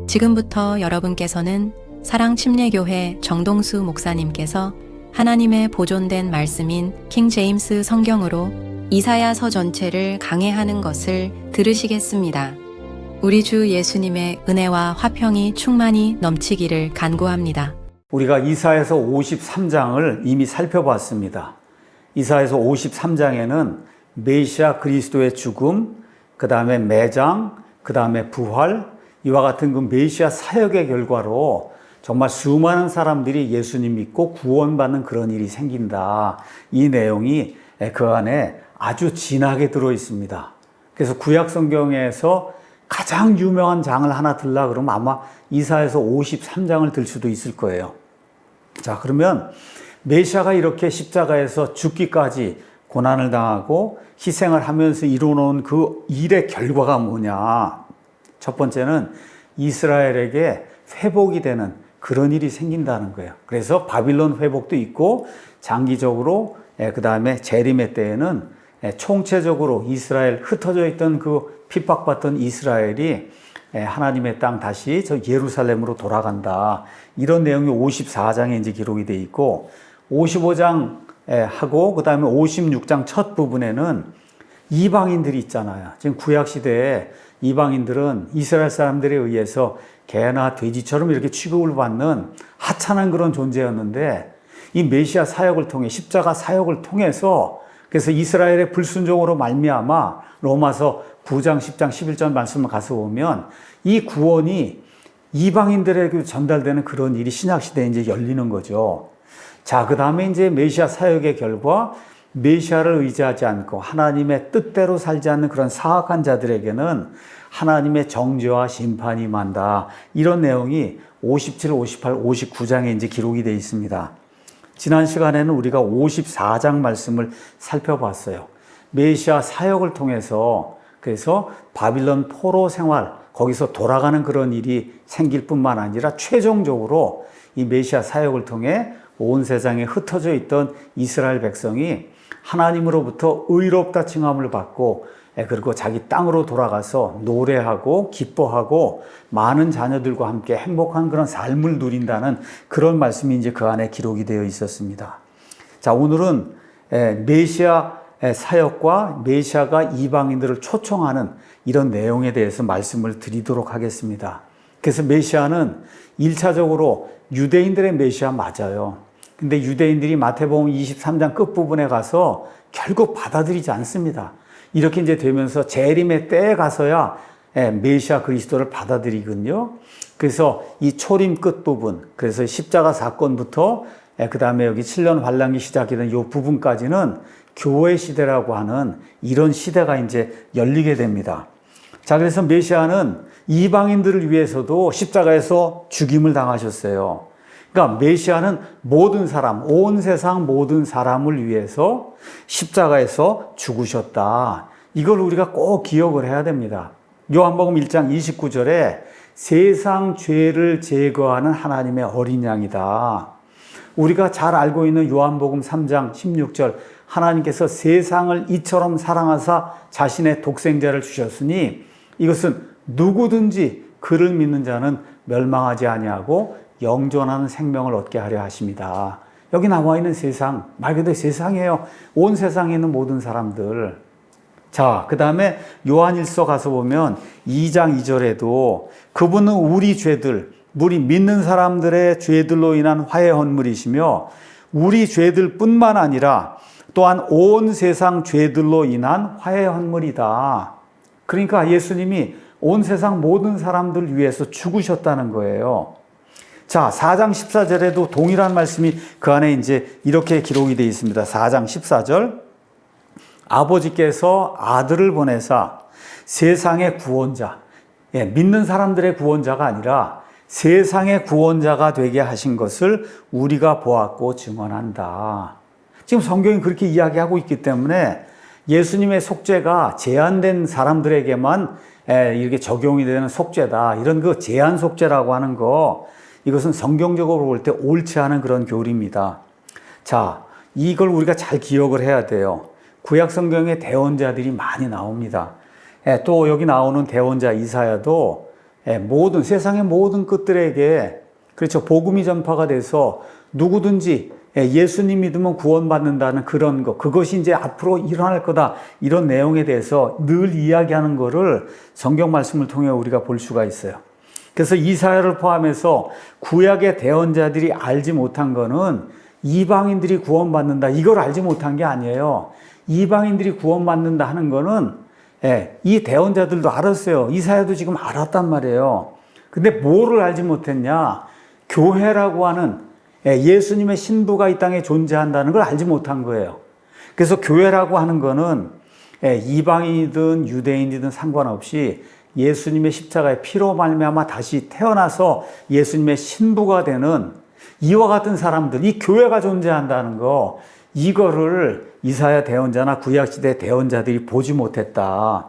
지금부터 여러분께서는 사랑침례교회 정동수 목사님께서 하나님의 보존된 말씀인 킹 제임스 성경으로 이사야서 전체를 강해하는 것을 들으시겠습니다. 우리 주 예수님의 은혜와 화평이 충만히 넘치기를 간구합니다. 우리가 이사야서 53장을 이미 살펴봤습니다. 이사야서 53장에는 메시아 그리스도의 죽음, 그 다음에 매장, 그 다음에 부활, 이와 같은 그 메시아 사역의 결과로 정말 수많은 사람들이 예수님 믿고 구원받는 그런 일이 생긴다. 이 내용이 그 안에 아주 진하게 들어 있습니다. 그래서 구약 성경에서 가장 유명한 장을 하나 들라 그러면 아마 이사야서 53장을 들 수도 있을 거예요. 자, 그러면 메시아가 이렇게 십자가에서 죽기까지 고난을 당하고 희생을 하면서 이루어놓은 그 일의 결과가 뭐냐? 첫 번째는 이스라엘에게 회복이 되는 그런 일이 생긴다는 거예요. 그래서 바빌론 회복도 있고 장기적으로 그 다음에 재림의 때에는 총체적으로 이스라엘 흩어져 있던 그 핍박받던 이스라엘이 하나님의 땅 다시 저 예루살렘으로 돌아간다. 이런 내용이 54장에 이제 기록이 돼 있고 55장 하고 그 다음에 56장 첫 부분에는 이방인들이 있잖아요. 지금 구약 시대에 이방인들은 이스라엘 사람들에 의해서 개나 돼지처럼 이렇게 취급을 받는 하찮은 그런 존재였는데 이 메시아 사역을 통해 십자가 사역을 통해서 그래서 이스라엘의 불순종으로 말미암아 로마서 9장 10장 11절 말씀을 가서 보면 이 구원이 이방인들에게 전달되는 그런 일이 신약 시대에 이제 열리는 거죠. 자, 그 다음에 이제 메시아 사역의 결과 메시아를 의지하지 않고 하나님의 뜻대로 살지 않는 그런 사악한 자들에게는 하나님의 정죄와 심판이 임한다. 이런 내용이 57, 58, 59장에 이제 기록이 되어 있습니다. 지난 시간에는 우리가 54장 말씀을 살펴봤어요. 메시아 사역을 통해서 그래서 바빌론 포로 생활, 거기서 돌아가는 그런 일이 생길 뿐만 아니라 최종적으로 이 메시아 사역을 통해 온 세상에 흩어져 있던 이스라엘 백성이 하나님으로부터 의롭다 칭함을 받고 그리고 자기 땅으로 돌아가서 노래하고 기뻐하고 많은 자녀들과 함께 행복한 그런 삶을 누린다는 그런 말씀이 이제 그 안에 기록이 되어 있었습니다. 자, 오늘은 메시아 사역과 메시아가 이방인들을 초청하는 이런 내용에 대해서 말씀을 드리도록 하겠습니다. 그래서 메시아는 1차적으로 유대인들의 메시아 맞아요. 근데 유대인들이 마태복음 23장 끝부분에 가서 결국 받아들이지 않습니다. 이렇게 이제 되면서 재림의 때에 가서야 메시아 그리스도를 받아들이거든요. 그래서 이 초림 끝부분, 그래서 십자가 사건부터 그 다음에 여기 7년 환란기 시작이 된 이 부분까지는 교회 시대라고 하는 이런 시대가 이제 열리게 됩니다. 자, 그래서 메시아는 이방인들을 위해서도 십자가에서 죽임을 당하셨어요. 그러니까 메시아는 모든 사람, 온 세상 모든 사람을 위해서 십자가에서 죽으셨다. 이걸 우리가 꼭 기억을 해야 됩니다. 요한복음 1장 29절에 세상 죄를 제거하는 하나님의 어린 양이다. 우리가 잘 알고 있는 요한복음 3장 16절 하나님께서 세상을 이처럼 사랑하사 자신의 독생자를 주셨으니 이것은 누구든지 그를 믿는 자는 멸망하지 아니하고 영존하는 생명을 얻게 하려 하십니다. 여기 나와 있는 세상, 말 그대로 세상이에요. 온 세상에 있는 모든 사람들. 자, 그 다음에 요한일서 가서 보면 2장 2절에도 그분은 우리 죄들, 우리 믿는 사람들의 죄들로 인한 화해 헌물이시며 우리 죄들 뿐만 아니라 또한 온 세상 죄들로 인한 화해 헌물이다. 그러니까 예수님이 온 세상 모든 사람들 위해서 죽으셨다는 거예요. 자, 4장 14절에도 동일한 말씀이 그 안에 이제 이렇게 기록이 되어 있습니다. 4장 14절. 아버지께서 아들을 보내사 세상의 구원자, 믿는 사람들의 구원자가 아니라 세상의 구원자가 되게 하신 것을 우리가 보았고 증언한다. 지금 성경이 그렇게 이야기하고 있기 때문에 예수님의 속죄가 제한된 사람들에게만 이렇게 적용이 되는 속죄다. 이런 그 제한 속죄라고 하는 거, 이것은 성경적으로 볼 때 옳지 않은 그런 교리입니다. 자, 이걸 우리가 잘 기억을 해야 돼요. 구약 성경에 대언자들이 많이 나옵니다. 또 여기 나오는 대언자 이사야도 모든 세상의 모든 끝들에게 그렇죠. 복음이 전파가 돼서 누구든지 예수님 믿으면 구원받는다는 그런 거, 그것이 이제 앞으로 일어날 거다. 이런 내용에 대해서 늘 이야기하는 거를 성경 말씀을 통해 우리가 볼 수가 있어요. 그래서 이사야를 포함해서 구약의 대언자들이 알지 못한 거는 이방인들이 구원받는다. 이걸 알지 못한 게 아니에요. 이방인들이 구원받는다 하는 거는 이 대언자들도 알았어요. 이사야도 지금 알았단 말이에요. 근데 뭐를 알지 못했냐? 교회라고 하는 예수님의 신부가 이 땅에 존재한다는 걸 알지 못한 거예요. 그래서 교회라고 하는 거는 이방인이든 유대인이든 상관없이 예수님의 십자가의 피로 말미암아 다시 태어나서 예수님의 신부가 되는 이와 같은 사람들, 이 교회가 존재한다는 거, 이거를 이사야 대언자나 구약시대 대언자들이 보지 못했다.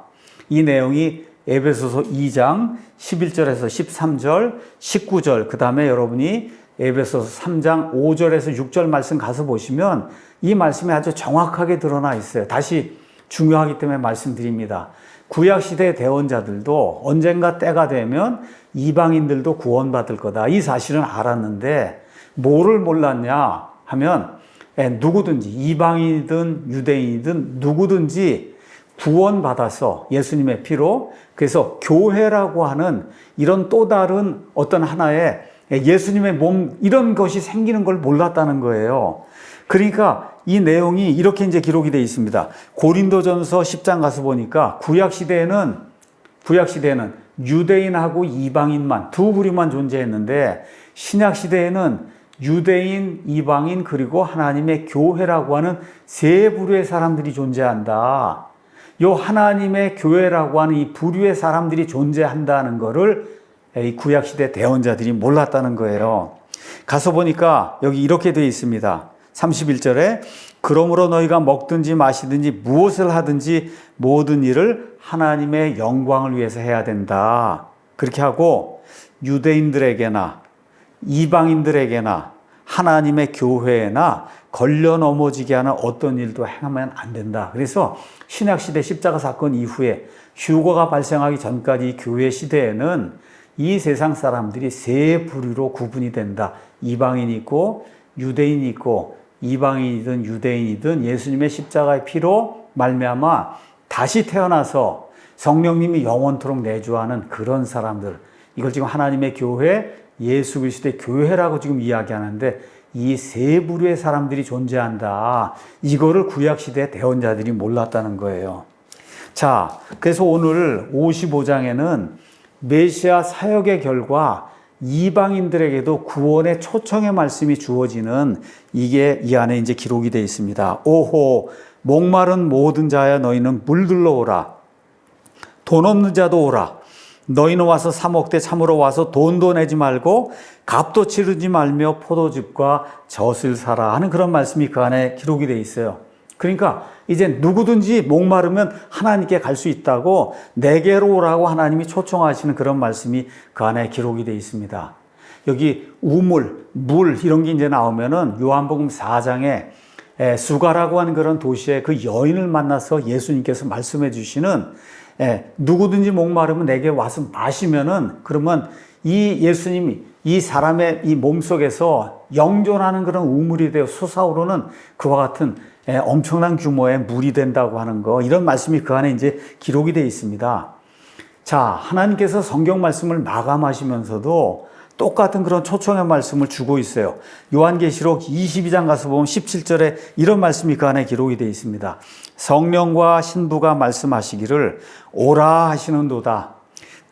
이 내용이 에베소서 2장 11절에서 13절, 19절, 그 다음에 여러분이 에베소서 3장 5절에서 6절 말씀 가서 보시면 이 말씀이 아주 정확하게 드러나 있어요. 다시 중요하기 때문에 말씀드립니다. 구약시대 대언자들도 언젠가 때가 되면 이방인들도 구원받을 거다. 이 사실은 알았는데 뭐를 몰랐냐 하면 누구든지 이방인이든 유대인이든 누구든지 구원받아서 예수님의 피로, 그래서 교회라고 하는 이런 또 다른 어떤 하나의 예수님의 몸, 이런 것이 생기는 걸 몰랐다는 거예요. 그러니까 이 내용이 이렇게 이제 기록이 되어 있습니다. 고린도전서 10장 가서 보니까 구약시대에는 유대인하고 이방인만, 두 부류만 존재했는데 신약시대에는 유대인, 이방인, 그리고 하나님의 교회라고 하는 세 부류의 사람들이 존재한다. 요 하나님의 교회라고 하는 이 부류의 사람들이 존재한다는 거를 이 구약시대 대언자들이 몰랐다는 거예요. 가서 보니까 여기 이렇게 되어 있습니다. 31절에 그러므로 너희가 먹든지 마시든지 무엇을 하든지 모든 일을 하나님의 영광을 위해서 해야 된다. 그렇게 하고 유대인들에게나 이방인들에게나 하나님의 교회나 걸려 넘어지게 하는 어떤 일도 행하면 안 된다. 그래서 신약시대 십자가 사건 이후에 휴거가 발생하기 전까지 교회 시대에는 이 세상 사람들이 세 부류로 구분이 된다. 이방인이 있고 유대인이 있고 이방인이든 유대인이든 예수님의 십자가의 피로 말미암아 다시 태어나서 성령님이 영원토록 내주하는 그런 사람들, 이걸 지금 하나님의 교회, 예수 그리스도의 교회라고 지금 이야기하는데 이 세 부류의 사람들이 존재한다. 이거를 구약시대 대언자들이 몰랐다는 거예요. 자, 그래서 오늘 55장에는 메시아 사역의 결과 이방인들에게도 구원의 초청의 말씀이 주어지는 이게 이 안에 이제 기록이 되어 있습니다. 오호, 목마른 모든 자야 너희는 물들러 오라. 돈 없는 자도 오라. 너희는 와서 사 먹되 참으로 와서 돈도 내지 말고 값도 치르지 말며 포도즙과 젖을 사라 하는 그런 말씀이 그 안에 기록이 되어 있어요. 그러니까 이제 누구든지 목마르면 하나님께 갈 수 있다고 내게로 오라고 하나님이 초청하시는 그런 말씀이 그 안에 기록이 되어 있습니다. 여기 우물, 물 이런 게 이제 나오면은 요한복음 4장에 수가라고 하는 그런 도시에 그 여인을 만나서 예수님께서 말씀해 주시는 누구든지 목마르면 내게 와서 마시면은 그러면 이 예수님이 이 사람의 이 몸속에서 영존하는 그런 우물이 되어 솟아오르는 그와 같은 엄청난 규모의 물이 된다고 하는 거, 이런 말씀이 그 안에 이제 기록이 되어 있습니다. 자, 하나님께서 성경 말씀을 마감하시면서도 똑같은 그런 초청의 말씀을 주고 있어요. 요한계시록 22장 가서 보면 17절에 이런 말씀이 그 안에 기록이 되어 있습니다. 성령과 신부가 말씀하시기를 오라 하시는도다.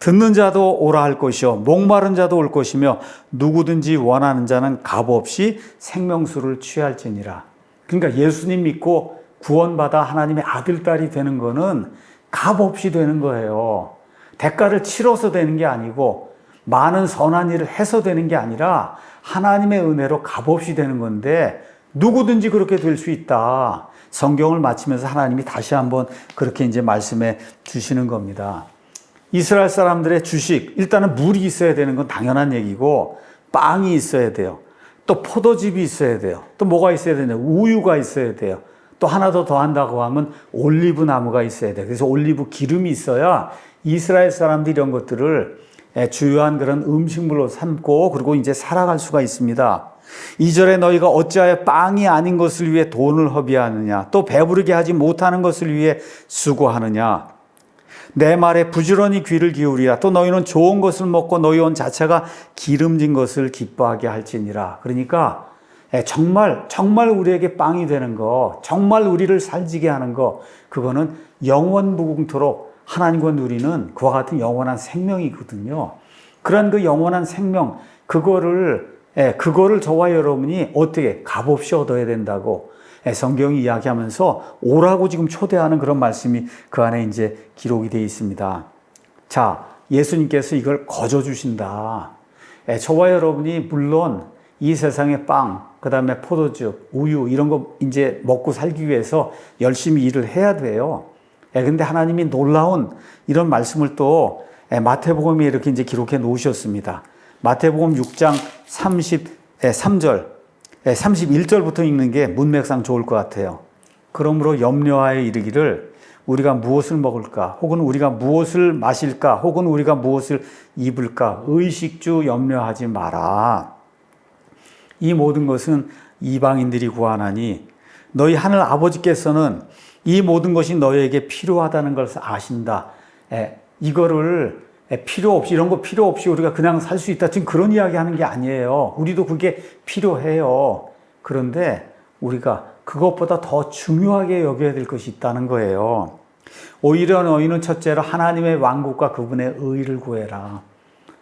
듣는 자도 오라 할 것이요 목마른 자도 올 것이며 누구든지 원하는 자는 값없이 생명수를 취할지니라. 그러니까 예수님 믿고 구원받아 하나님의 아들, 딸이 되는 거는 값없이 되는 거예요. 대가를 치러서 되는 게 아니고 많은 선한 일을 해서 되는 게 아니라 하나님의 은혜로 값없이 되는 건데 누구든지 그렇게 될 수 있다. 성경을 마치면서 하나님이 다시 한번 그렇게 이제 말씀해 주시는 겁니다. 이스라엘 사람들의 주식, 일단은 물이 있어야 되는 건 당연한 얘기고 빵이 있어야 돼요. 또 포도즙이 있어야 돼요. 또 뭐가 있어야 되냐? 우유가 있어야 돼요. 또 하나 더 한다고 하면 올리브 나무가 있어야 돼요. 그래서 올리브 기름이 있어야 이스라엘 사람들이 이런 것들을 주요한 그런 음식물로 삼고 그리고 이제 살아갈 수가 있습니다. 2절에 너희가 어찌하여 빵이 아닌 것을 위해 돈을 허비하느냐 또 배부르게 하지 못하는 것을 위해 수고하느냐 내 말에 부지런히 귀를 기울이라 또 너희는 좋은 것을 먹고 너희 온 자체가 기름진 것을 기뻐하게 할지니라. 그러니까 정말 우리에게 빵이 되는 거, 정말 우리를 살지게 하는 거, 그거는 영원무궁토록 하나님과 누리는 그와 같은 영원한 생명이거든요. 그런 그 영원한 생명, 그거를 저와 여러분이 어떻게 값없이 얻어야 된다고 성경이 이야기하면서 오라고 지금 초대하는 그런 말씀이 그 안에 이제 기록이 되어 있습니다. 자, 예수님께서 이걸 거저 주신다. 저와 여러분이 물론 이 세상의 빵, 그 다음에 포도즙, 우유 이런 거 이제 먹고 살기 위해서 열심히 일을 해야 돼요. 근데 하나님이 놀라운 이런 말씀을 또 마태복음에 이렇게 이제 기록해 놓으셨습니다. 마태복음 6장 33절, 31절부터 읽는 게 문맥상 좋을 것 같아요. 그러므로 염려하여 이르기를 우리가 무엇을 먹을까? 혹은 우리가 무엇을 마실까? 혹은 우리가 무엇을 입을까? 의식주 염려하지 마라. 이 모든 것은 이방인들이 구하나니 너희 하늘 아버지께서는 이 모든 것이 너희에게 필요하다는 것을 아신다. 이거를 필요 없이, 이런 거 필요 없이 우리가 그냥 살 수 있다. 지금 그런 이야기 하는 게 아니에요. 우리도 그게 필요해요. 그런데 우리가 그것보다 더 중요하게 여겨야 될 것이 있다는 거예요. 오히려 너희는 첫째로 하나님의 왕국과 그분의 의를 구해라.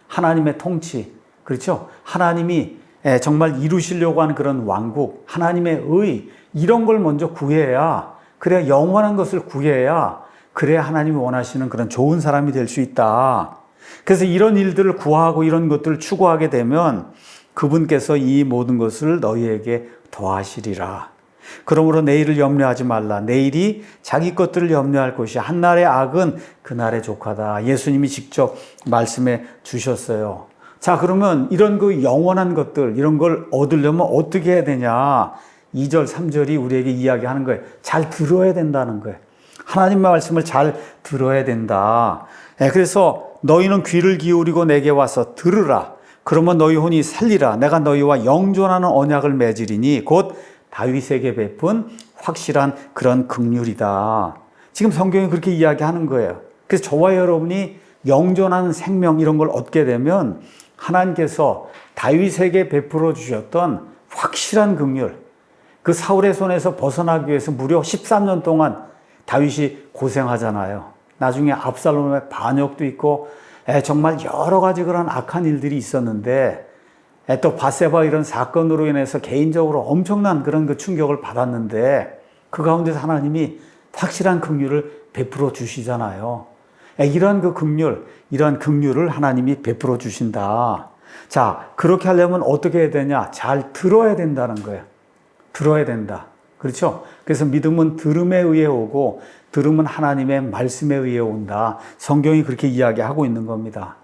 하나님의 통치. 그렇죠? 하나님이 정말 이루시려고 하는 그런 왕국, 하나님의 의, 이런 걸 먼저 구해야, 그래야 영원한 것을 구해야, 그래야 하나님이 원하시는 그런 좋은 사람이 될 수 있다. 그래서 이런 일들을 구하고 이런 것들을 추구하게 되면 그분께서 이 모든 것을 너희에게 더하시리라. 그러므로 내일을 염려하지 말라. 내일이 자기 것들을 염려할 것이 한날의 악은 그날의 족하다. 예수님이 직접 말씀해 주셨어요. 자, 그러면 이런 그 영원한 것들, 이런 걸 얻으려면 어떻게 해야 되냐? 2절, 3절이 우리에게 이야기하는 거예요. 잘 들어야 된다는 거예요. 하나님의 말씀을 잘 들어야 된다. 그래서 너희는 귀를 기울이고 내게 와서 들으라. 그러면 너희 혼이 살리라. 내가 너희와 영존하는 언약을 맺으리니 곧 다윗에게 베푼 확실한 그런 긍휼이다. 지금 성경이 그렇게 이야기하는 거예요. 그래서 저와 여러분이 영존하는 생명 이런 걸 얻게 되면 하나님께서 다윗에게 베풀어 주셨던 확실한 긍휼, 그 사울의 손에서 벗어나기 위해서 무려 13년 동안 다윗이 고생하잖아요. 나중에 압살롬의 반역도 있고 정말 여러 가지 그런 악한 일들이 있었는데 또 바세바 이런 사건으로 인해서 개인적으로 엄청난 그런 그 충격을 받았는데 그 가운데서 하나님이 확실한 긍휼을 베풀어 주시잖아요. 이런 그 긍휼, 이런 긍휼을 하나님이 베풀어 주신다. 자, 그렇게 하려면 어떻게 해야 되냐? 잘 들어야 된다는 거예요. 들어야 된다. 그렇죠? 그래서 믿음은 들음에 의해 오고 들음은 하나님의 말씀에 의해 온다. 성경이 그렇게 이야기하고 있는 겁니다.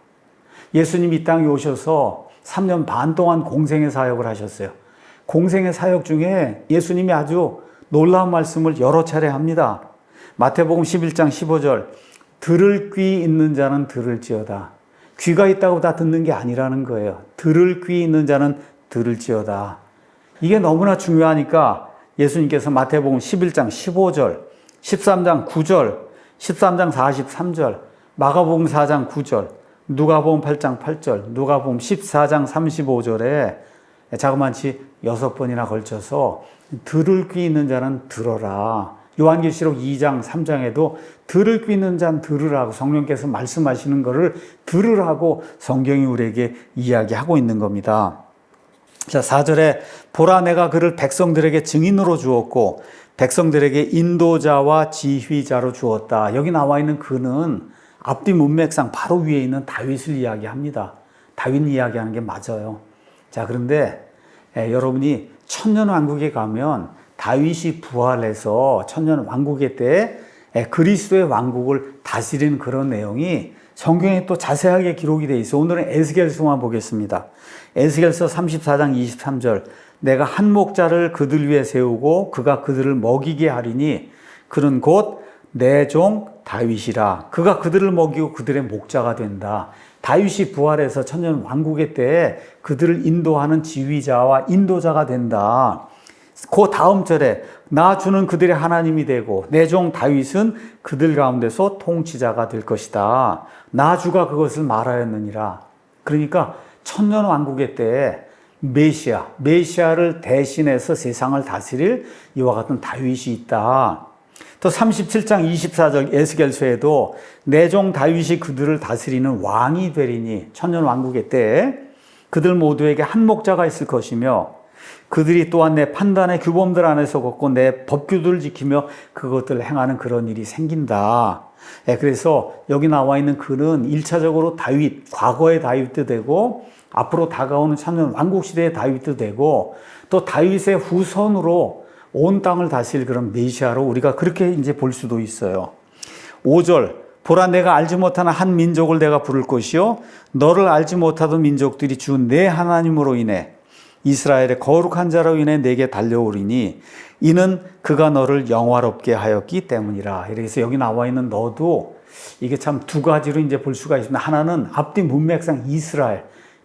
예수님이 이 땅에 오셔서 3년 반 동안 공생의 사역을 하셨어요. 공생의 사역 중에 예수님이 아주 놀라운 말씀을 여러 차례 합니다. 마태복음 11장 15절 들을 귀 있는 자는 들을지어다. 귀가 있다고 다 듣는 게 아니라는 거예요. 들을 귀 있는 자는 들을지어다. 이게 너무나 중요하니까 예수님께서 마태복음 11장 15절, 13장 9절, 13장 43절, 마가복음 4장 9절, 누가복음 8장 8절, 누가복음 14장 35절에 자그마치 6번이나 걸쳐서 들을 귀 있는 자는 들어라. 요한계시록 2장 3장에도 들을 귀 있는 자는 들으라고 성령께서 말씀하시는 것을 들으라고 성경이 우리에게 이야기하고 있는 겁니다. 자, 4절에 보라 내가 그를 백성들에게 증인으로 주었고 백성들에게 인도자와 지휘자로 주었다. 여기 나와 있는 그는 앞뒤 문맥상 바로 위에 있는 다윗을 이야기합니다. 다윗 이야기하는 게 맞아요. 자, 그런데 여러분이 천년왕국에 가면 다윗이 부활해서 천년왕국의 때에 그리스도의 왕국을 다스리는 그런 내용이 성경에 또 자세하게 기록이 되어 있어. 오늘은 에스겔서만 보겠습니다. 에스겔서 34장 23절 내가 한 목자를 그들 위에 세우고 그가 그들을 먹이게 하리니 그는 곧 내 종 다윗이라. 그가 그들을 먹이고 그들의 목자가 된다. 다윗이 부활해서 천년 왕국의 때에 그들을 인도하는 지휘자와 인도자가 된다. 그 다음 절에 나 주는 그들의 하나님이 되고 내 종 다윗은 그들 가운데서 통치자가 될 것이다. 나 주가 그것을 말하였느니라. 그러니까 천년 왕국의 때에 메시아를 대신해서 세상을 다스릴 이와 같은 다윗이 있다. 또 37장 24절 에스겔서에도 내 종 다윗이 그들을 다스리는 왕이 되리니 천년 왕국의 때에 그들 모두에게 한 목자가 있을 것이며 그들이 또한 내 판단의 규범들 안에서 걷고 내 법규들을 지키며 그것들을 행하는 그런 일이 생긴다. 그래서 여기 나와 있는 그는 1차적으로 다윗, 과거의 다윗도 되고 앞으로 다가오는 천년 왕국 시대의 다윗도 되고 또 다윗의 후손으로 온 땅을 다스릴 그런 메시아로 우리가 그렇게 이제 볼 수도 있어요. 5절 보라 내가 알지 못하는 한 민족을 내가 부를 것이요 너를 알지 못하던 민족들이 주 내 하나님으로 인해 이스라엘의 거룩한 자로 인해 내게 달려오리니 이는 그가 너를 영화롭게 하였기 때문이라. 그래서 여기 나와 있는 너도 이게 참 두 가지로 이제 볼 수가 있습니다. 하나는 앞뒤 문맥상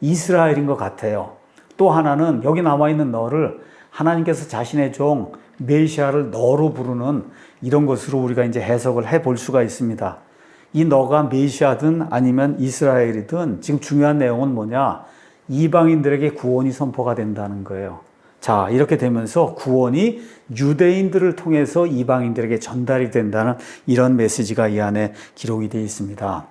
이스라엘인 것 같아요. 또 하나는 여기 나와 있는 너를 하나님께서 자신의 종 메시아를 너로 부르는 이런 것으로 우리가 이제 해석을 해 볼 수가 있습니다. 이 너가 메시아든 아니면 이스라엘이든 지금 중요한 내용은 뭐냐? 이방인들에게 구원이 선포가 된다는 거예요. 자, 이렇게 되면서 구원이 유대인들을 통해서 이방인들에게 전달이 된다는 이런 메시지가 이 안에 기록이 되어 있습니다.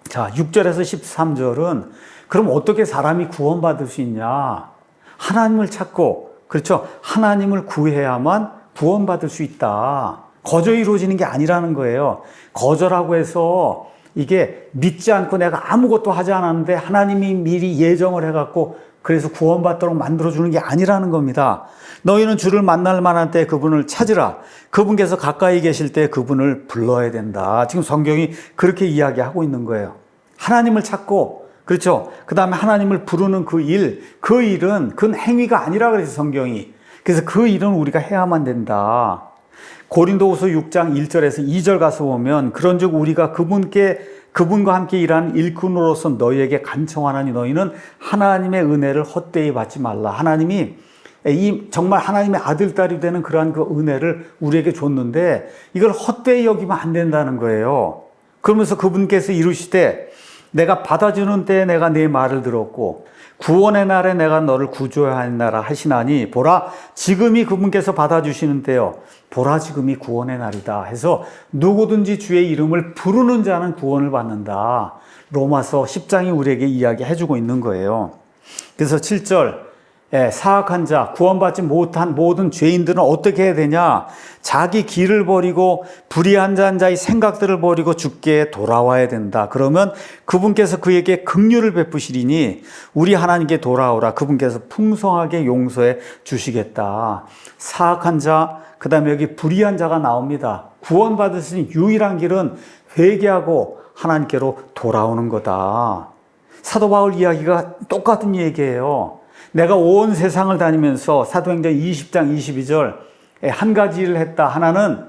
자, 6절에서 13절은 그럼 어떻게 사람이 구원받을 수 있냐? 하나님을 찾고, 그렇죠? 하나님을 구해야만 구원받을 수 있다. 거저 이루어지는 게 아니라는 거예요. 거저라고 해서 이게 믿지 않고 내가 아무것도 하지 않았는데 하나님이 미리 예정을 해갖고 그래서 구원받도록 만들어주는 게 아니라는 겁니다. 너희는 주를 만날 만한 때 그분을 찾으라. 그분께서 가까이 계실 때 그분을 불러야 된다. 지금 성경이 그렇게 이야기하고 있는 거예요. 하나님을 찾고, 그렇죠? 그 다음에 하나님을 부르는 그 일은 그 행위가 아니라 그래서 성경이. 그래서 그 일은 우리가 해야만 된다. 고린도후서 6장 1절에서 2절 가서 보면 그런즉 우리가 그분과 함께 일하는 일꾼으로서 너희에게 간청하나니 너희는 하나님의 은혜를 헛되이 받지 말라. 하나님이 정말 하나님의 아들, 딸이 되는 그러한 그 은혜를 우리에게 줬는데 이걸 헛되이 여기면 안 된다는 거예요. 그러면서 그분께서 이루시되 내가 받아주는 때에 내가 네 말을 들었고 구원의 날에 내가 너를 구조하였나라 하시나니 보라 지금이 그분께서 받아주시는 때요 보라 지금이 구원의 날이다 해서 누구든지 주의 이름을 부르는 자는 구원을 받는다. 로마서 10장이 우리에게 이야기해주고 있는 거예요. 그래서 7절 사악한 자, 구원받지 못한 모든 죄인들은 어떻게 해야 되냐? 자기 길을 버리고 불의한 자의 생각들을 버리고 주께 돌아와야 된다. 그러면 그분께서 그에게 긍휼을 베푸시리니 우리 하나님께 돌아오라. 그분께서 풍성하게 용서해 주시겠다. 사악한 자, 그 다음에 여기 불의한 자가 나옵니다. 구원받을 수 있는 유일한 길은 회개하고 하나님께로 돌아오는 거다. 사도 바울 이야기가 똑같은 얘기예요. 내가 온 세상을 다니면서 사도행전 20장 22절 한 가지 일을 했다. 하나는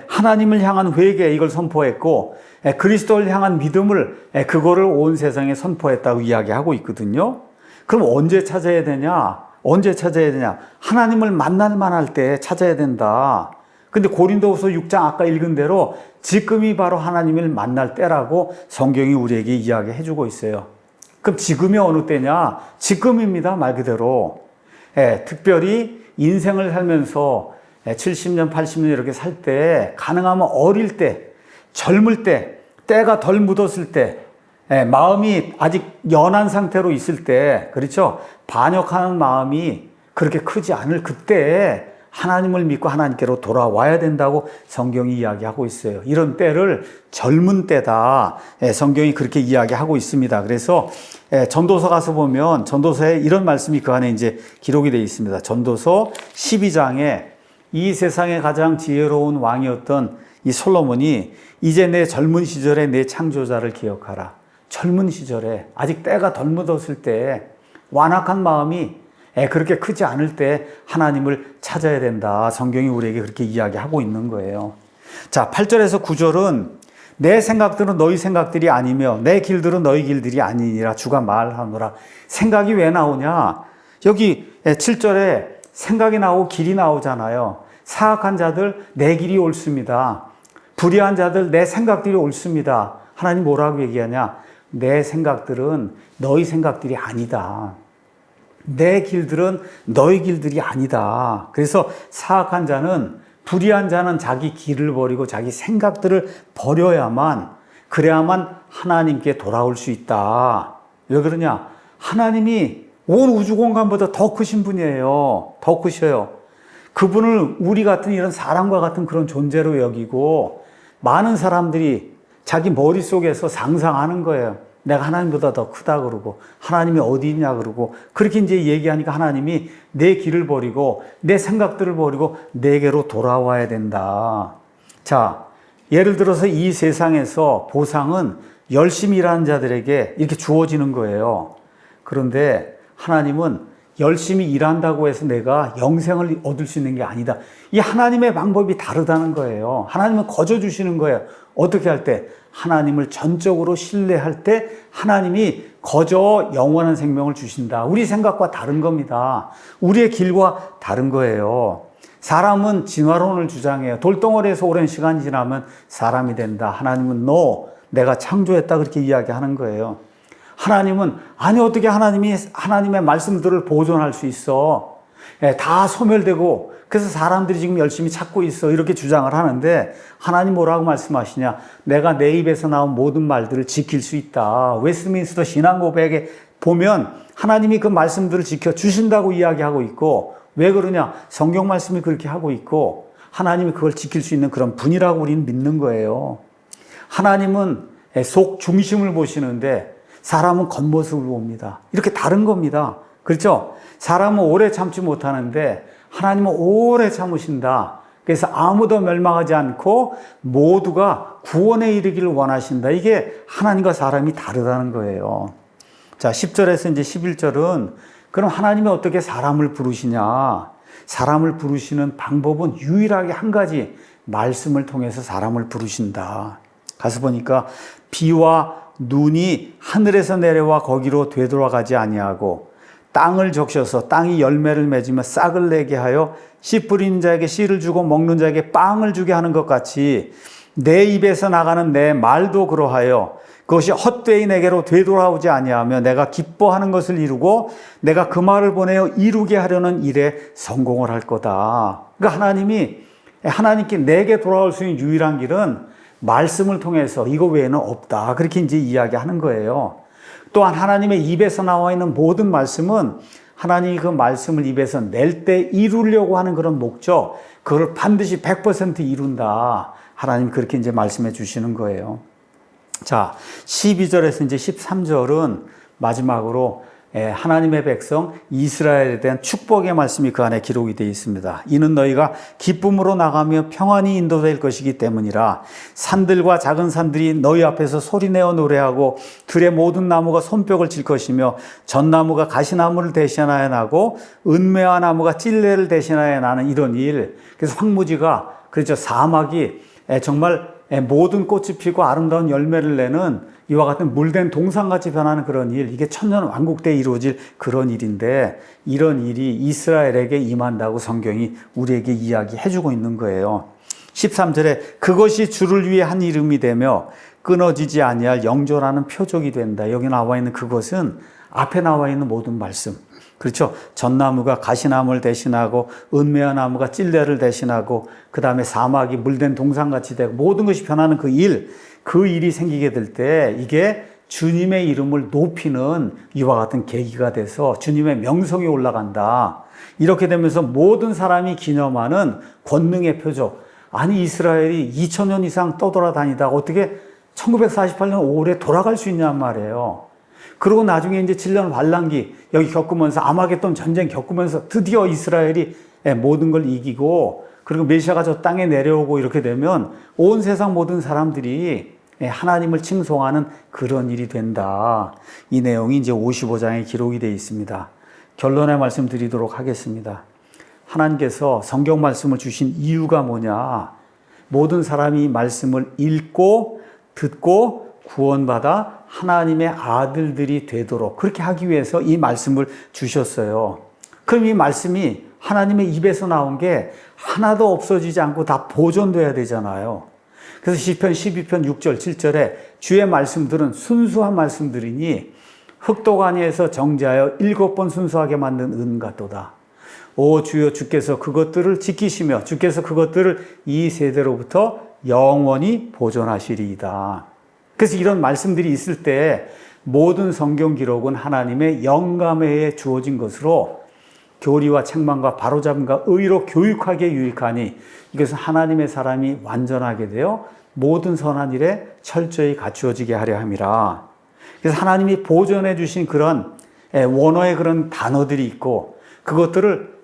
하나님을 향한 회개 이걸 선포했고 그리스도를 향한 믿음을 그거를 온 세상에 선포했다고 이야기하고 있거든요. 그럼 언제 찾아야 되냐? 하나님을 만날 만할 때 찾아야 된다. 근데 고린도후서 6장 아까 읽은 대로 지금이 바로 하나님을 만날 때라고 성경이 우리에게 이야기해주고 있어요. 그럼 지금이 어느 때냐? 지금입니다. 말 그대로. 특별히 인생을 살면서 70년, 80년 이렇게 살 때 가능하면 어릴 때, 젊을 때, 때가 덜 묻었을 때, 마음이 아직 연한 상태로 있을 때, 그렇죠? 반역하는 마음이 그렇게 크지 않을 그때에 하나님을 믿고 하나님께로 돌아와야 된다고 성경이 이야기하고 있어요. 이런 때를 젊은 때다. 성경이 그렇게 이야기하고 있습니다. 그래서 전도서 가서 보면 전도서에 이런 말씀이 그 안에 이제 기록이 되어 있습니다. 전도서 12장에 이 세상에 가장 지혜로운 왕이었던 이 솔로몬이 이제 내 젊은 시절에 내 창조자를 기억하라. 젊은 시절에 아직 때가 덜 묻었을 때 완악한 마음이 그렇게 크지 않을 때 하나님을 찾아야 된다. 성경이 우리에게 그렇게 이야기하고 있는 거예요. 자, 8절에서 9절은 내 생각들은 너희 생각들이 아니며 내 길들은 너희 길들이 아니니라 주가 말하노라. 생각이 왜 나오냐? 여기 7절에 생각이 나오고 길이 나오잖아요. 사악한 자들 내 길이 옳습니다. 불의한 자들 내 생각들이 옳습니다. 하나님 뭐라고 얘기하냐? 내 생각들은 너희 생각들이 아니다. 내 길들은 너희 길들이 아니다. 그래서 사악한 자는, 불의한 자는 자기 길을 버리고 자기 생각들을 버려야만, 그래야만 하나님께 돌아올 수 있다. 왜 그러냐? 하나님이 온 우주 공간보다 더 크신 분이에요. 더 크셔요. 그분을 우리 같은 이런 사람과 같은 그런 존재로 여기고 많은 사람들이 자기 머릿속에서 상상하는 거예요. 내가 하나님보다 더 크다 그러고 하나님이 어디 있냐 그러고 그렇게 이제 얘기하니까 하나님이 내 길을 버리고 내 생각들을 버리고 내게로 돌아와야 된다. 자, 예를 들어서 이 세상에서 보상은 열심히 일하는 자들에게 이렇게 주어지는 거예요. 그런데 하나님은 열심히 일한다고 해서 내가 영생을 얻을 수 있는 게 아니다. 이 하나님의 방법이 다르다는 거예요. 하나님은 거저 주시는 거예요. 어떻게 할 때? 하나님을 전적으로 신뢰할 때 하나님이 거저 영원한 생명을 주신다. 우리 생각과 다른 겁니다. 우리의 길과 다른 거예요. 사람은 진화론을 주장해요. 돌덩어리에서 오랜 시간이 지나면 사람이 된다. 하나님은 내가 창조했다 그렇게 이야기하는 거예요. 하나님은 아니 어떻게 하나님이 하나님의 말씀들을 보존할 수 있어? 다 소멸되고 그래서 사람들이 지금 열심히 찾고 있어 이렇게 주장을 하는데 하나님 뭐라고 말씀하시냐? 내가 내 입에서 나온 모든 말들을 지킬 수 있다. 웨스트민스터 신앙 고백에 보면 하나님이 그 말씀들을 지켜주신다고 이야기하고 있고 왜 그러냐? 성경 말씀이 그렇게 하고 있고 하나님이 그걸 지킬 수 있는 그런 분이라고 우리는 믿는 거예요. 하나님은 속 중심을 보시는데 사람은 겉모습을 봅니다. 이렇게 다른 겁니다. 그렇죠? 사람은 오래 참지 못하는데 하나님은 오래 참으신다. 그래서 아무도 멸망하지 않고 모두가 구원에 이르기를 원하신다. 이게 하나님과 사람이 다르다는 거예요. 자, 10절에서 이제 11절은 그럼 하나님이 어떻게 사람을 부르시냐? 사람을 부르시는 방법은 유일하게 한 가지, 말씀을 통해서 사람을 부르신다. 가서 보니까 비와 눈이 하늘에서 내려와 거기로 되돌아가지 아니하고 땅을 적셔서 땅이 열매를 맺으며 싹을 내게 하여 씨 뿌리는 자에게 씨를 주고 먹는 자에게 빵을 주게 하는 것 같이 내 입에서 나가는 내 말도 그러하여 그것이 헛되이 내게로 되돌아오지 아니하며 내가 기뻐하는 것을 이루고 내가 그 말을 보내어 이루게 하려는 일에 성공을 할 거다. 그러니까 하나님께 내게 돌아올 수 있는 유일한 길은 말씀을 통해서 이거 외에는 없다. 그렇게 이제 이야기하는 거예요. 또한 하나님의 입에서 나와 있는 모든 말씀은 하나님이 그 말씀을 입에서 낼 때 이루려고 하는 그런 목적, 그걸 반드시 100% 이룬다. 하나님 그렇게 이제 말씀해 주시는 거예요. 자, 12절에서 이제 13절은 마지막으로 하나님의 백성 이스라엘에 대한 축복의 말씀이 그 안에 기록이 되어 있습니다. 이는 너희가 기쁨으로 나가며 평안히 인도될 것이기 때문이라. 산들과 작은 산들이 너희 앞에서 소리내어 노래하고 들의 모든 나무가 손뼉을 칠 것이며 전나무가 가시나무를 대신하여 나고 은매화 나무가 찔레를 대신하여 나는 이런 일. 그래서 황무지가 그렇죠. 사막이 정말 모든 꽃이 피고 아름다운 열매를 내는 이와 같은 물된 동산같이 변하는 그런 일, 이게 천년 왕국 때 이루어질 그런 일인데 이런 일이 이스라엘에게 임한다고 성경이 우리에게 이야기해주고 있는 거예요. 13절에 그것이 주를 위해 한 이름이 되며 끊어지지 아니할 영존하는 표적이 된다. 여기 나와 있는 그것은 앞에 나와 있는 모든 말씀. 그렇죠. 전나무가 가시나무를 대신하고 은매화 나무가 찔레를 대신하고 그 다음에 사막이 물된 동산같이 되고 모든 것이 변하는 그 일이 생기게 될 때 이게 주님의 이름을 높이는 이와 같은 계기가 돼서 주님의 명성이 올라간다. 이렇게 되면서 모든 사람이 기념하는 권능의 표적. 아니 이스라엘이 2000년 이상 떠돌아다니다가 어떻게 1948년 5월에 돌아갈 수 있냔 말이에요. 그리고 나중에 이제 7년 환란기 여기 겪으면서 아마겟돈 전쟁 겪으면서 드디어 이스라엘이 모든 걸 이기고 그리고 메시아가 저 땅에 내려오고 이렇게 되면 온 세상 모든 사람들이 하나님을 칭송하는 그런 일이 된다. 이 내용이 이제 55장에 기록이 되어 있습니다. 결론의 말씀 드리도록 하겠습니다. 하나님께서 성경 말씀을 주신 이유가 뭐냐? 모든 사람이 말씀을 읽고 듣고 구원받아 하나님의 아들들이 되도록 그렇게 하기 위해서 이 말씀을 주셨어요. 그럼 이 말씀이 하나님의 입에서 나온 게 하나도 없어지지 않고 다 보존돼야 되잖아요. 그래서 시편 12편 6절 7절에 주의 말씀들은 순수한 말씀들이니 흑도가니에서 정제하여 7번 순수하게 만든 은 같도다. 오 주여 주께서 그것들을 지키시며 주께서 그것들을 이 세대로부터 영원히 보존하시리이다. 그래서 이런 말씀들이 있을 때 모든 성경 기록은 하나님의 영감에 의해 주어진 것으로 교리와 책망과 바로잡음과 의로 교육하기에 유익하니 이것은 하나님의 사람이 완전하게 되어 모든 선한 일에 철저히 갖추어지게 하려 함이라. 그래서 하나님이 보존해 주신 그런 원어의 그런 단어들이 있고 그것들을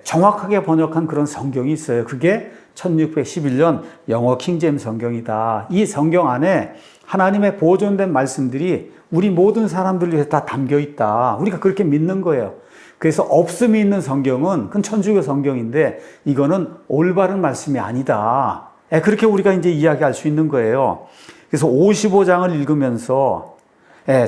정확하게 번역한 그런 성경이 있어요. 그게 1611년 영어 킹제임스 성경이다. 이 성경 안에 하나님의 보존된 말씀들이 우리 모든 사람들 위해서 다 담겨 있다. 우리가 그렇게 믿는 거예요. 그래서 없음이 있는 성경은 그건 천주교 성경인데 이거는 올바른 말씀이 아니다. 그렇게 우리가 이제 이야기할 수 있는 거예요. 그래서 55장을 읽으면서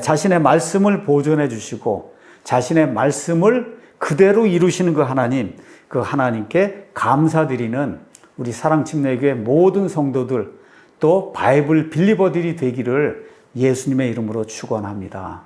자신의 말씀을 보존해 주시고 자신의 말씀을 그대로 이루시는 그 하나님, 그 하나님께 감사드리는 우리 사랑침례교회 모든 성도들 또 바이블 빌리버들이 되기를 예수님의 이름으로 축원합니다.